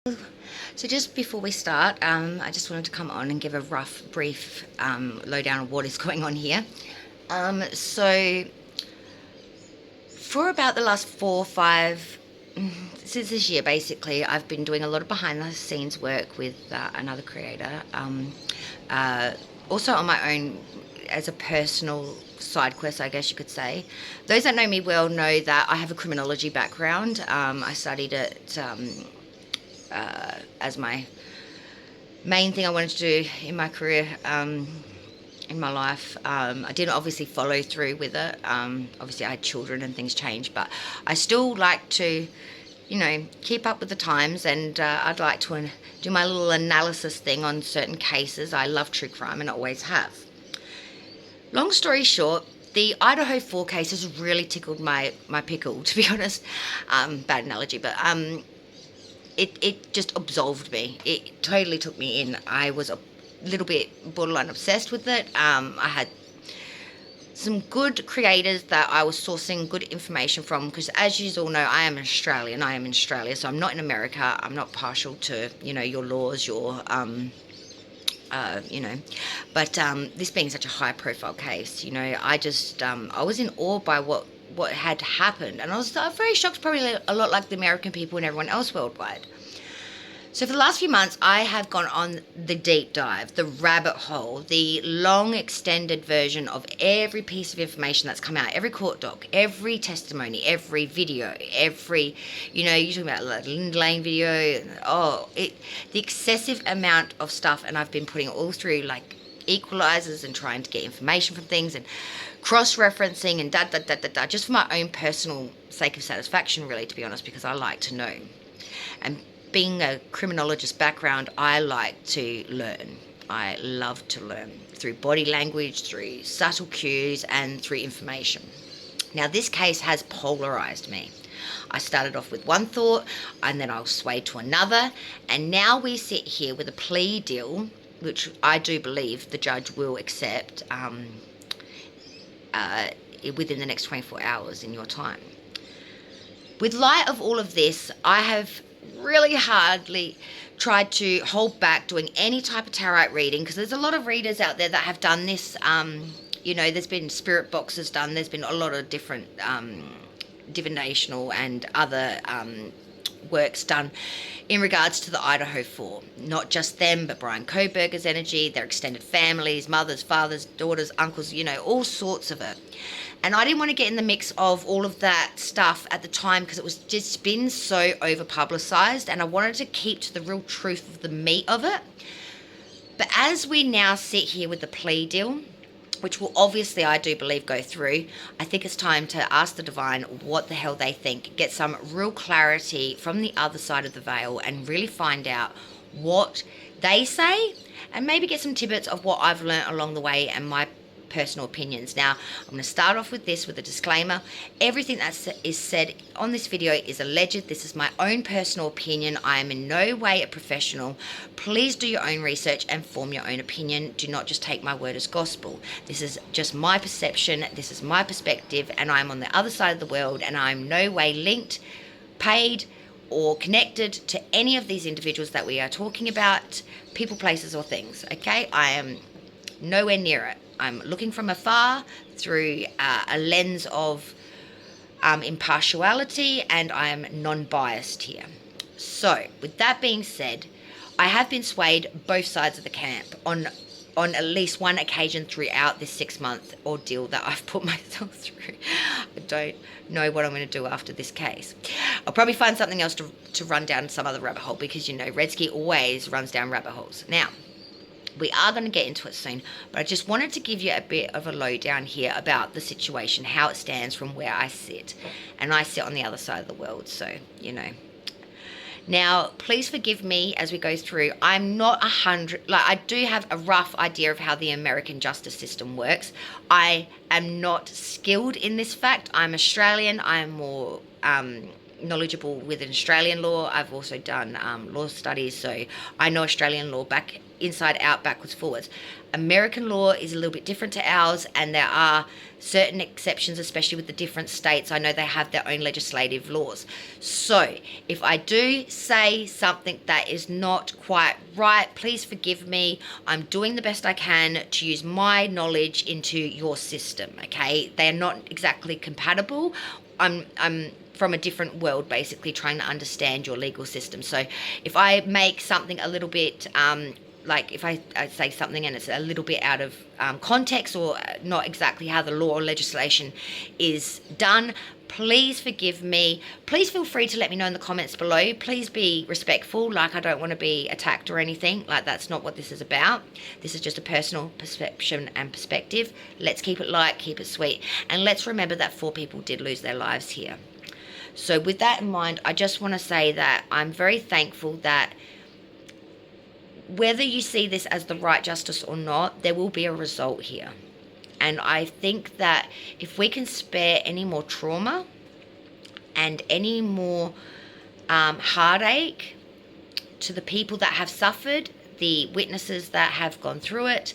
So just before we start, I just wanted to come on and give a rough, brief lowdown of what is going on here. So for about the last 4 or 5, since this year basically, I've been doing a lot of behind the scenes work with another creator. Uh, Also on my own as a personal side quest, I guess you could say. Those that know me well know that I have a criminology background. I studied it as my main thing I wanted to do in my career, in my life. I didn't obviously follow through with it. Obviously, I had children and things changed, but I still like to, keep up with the times, and I'd like to do my little analysis thing on certain cases. I love true crime and always have. Long story short, the Idaho 4 case has really tickled my pickle, to be honest. Bad analogy, but it just absolved me. It totally took me in. I was a little bit borderline obsessed with it. I had some good creators that I was sourcing good information from, because as you all know, I am Australian. I am in Australia, so I'm not in America. I'm not partial to, your laws, your but this being such a high profile case, I just I was in awe by what had happened, and I was very shocked, probably a lot like the American people and everyone else worldwide. So for the last few months, I have gone on the deep dive, the rabbit hole, the long extended version of every piece of information that's come out, every court doc, every testimony, every video, every, you're talking about like Linda Lane video, the excessive amount of stuff, and I've been putting it all through like equalizers and trying to get information from things and cross-referencing and just for my own personal sake of satisfaction, really, to be honest, because I like to know. And being a criminologist background, I like to learn. I love to learn through body language, through subtle cues, and through information. Now, this case has polarized me. I started off with one thought, and then I was swayed to another, and now we sit here with a plea deal, which I do believe the judge will accept within the next 24 hours in your time. With light of all of this, I have really hardly tried to hold back doing any type of tarot reading, because there's a lot of readers out there that have done this. There's been spirit boxes done. There's been a lot of different divinational and other works done in regards to the Idaho 4. Not just them, but Brian Koberger's energy, their extended families, mothers, fathers, daughters, uncles, all sorts of it. And I didn't want to get in the mix of all of that stuff at the time, because it was just been so over publicized, and I wanted to keep to the real truth of the meat of it. But as we now sit here with the plea deal, which will obviously, I do believe, go through, I think it's time to ask the divine what the hell they think, get some real clarity from the other side of the veil, and really find out what they say, and maybe get some tidbits of what I've learned along the way and my personal opinions. Now, I'm going to start off with this with a disclaimer. Everything that is said on this video is alleged. This is my own personal opinion. I am in no way a professional. Please do your own research and form your own opinion. Do not just take my word as gospel. This is just my perception. This is my perspective, and I'm on the other side of the world, and I'm no way linked, paid, or connected to any of these individuals that we are talking about, people, places, or things. Okay? I am nowhere near it. I'm looking from afar through a lens of impartiality, and I am non-biased here. So, with that being said, I have been swayed both sides of the camp on at least one occasion throughout this 6-month ordeal that I've put myself through. I don't know what I'm going to do after this case. I'll probably find something else to run down some other rabbit hole, because, Redsky always runs down rabbit holes. Now, we are going to get into it soon, but I just wanted to give you a bit of a lowdown here about the situation, how it stands from where I sit. And I sit on the other side of the world, so, Now, please forgive me as we go through. I'm not 100, I do have a rough idea of how the American justice system works. I am not skilled in this fact. I'm Australian. I'm more knowledgeable within Australian law. I've also done law studies, so I know Australian law back inside out, backwards, forwards. American law is a little bit different to ours, and there are certain exceptions, especially with the different states. I know they have their own legislative laws. So if I do say something that is not quite right, please forgive me. I'm doing the best I can to use my knowledge into your system, okay? They are not exactly compatible. I'm from a different world, basically trying to understand your legal system. So if I make something a little bit like if I say something and it's a little bit out of context or not exactly how the law or legislation is done, please forgive me. Please feel free to let me know in the comments below. Please be respectful. Like, I don't want to be attacked or anything. Like, that's not what this is about. This is just a personal perception and perspective. Let's keep it light, keep it sweet. And let's remember that 4 people did lose their lives here. So with that in mind, I just want to say that I'm very thankful that whether you see this as the right justice or not, there will be a result here. And I think that if we can spare any more trauma and any more heartache to the people that have suffered, the witnesses that have gone through it,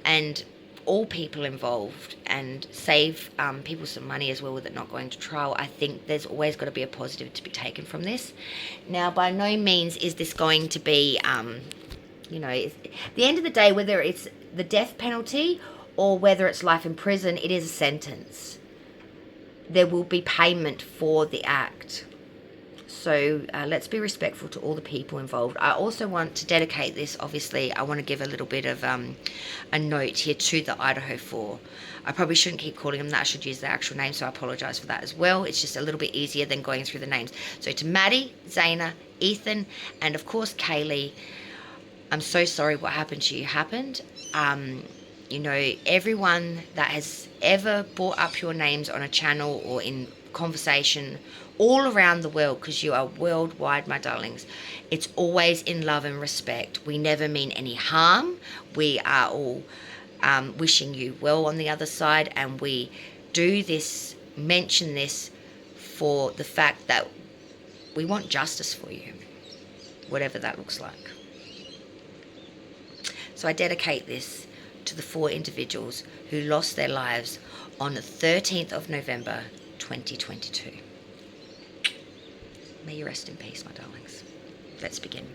and all people involved, and save people some money as well with it not going to trial, I think there's always got to be a positive to be taken from this. Now, by no means is this going to be... at the end of the day, whether it's the death penalty or whether it's life in prison, it is a sentence. There will be payment for the act. So let's be respectful to all the people involved. I also want to dedicate this, obviously, I want to give a little bit of a note here to the Idaho 4. I probably shouldn't keep calling them that. I should use their actual name, so I apologise for that as well. It's just a little bit easier than going through the names. So to Maddie, Zayna, Ethan, and of course Kaylee, I'm so sorry what happened to you happened. Everyone that has ever brought up your names on a channel or in conversation all around the world, because you are worldwide, my darlings, it's always in love and respect. We never mean any harm. We are all wishing you well on the other side, and we do this, mention this for the fact that we want justice for you, whatever that looks like. So I dedicate this to the 4 individuals who lost their lives on the 13th of November, 2022. May you rest in peace, my darlings. Let's begin.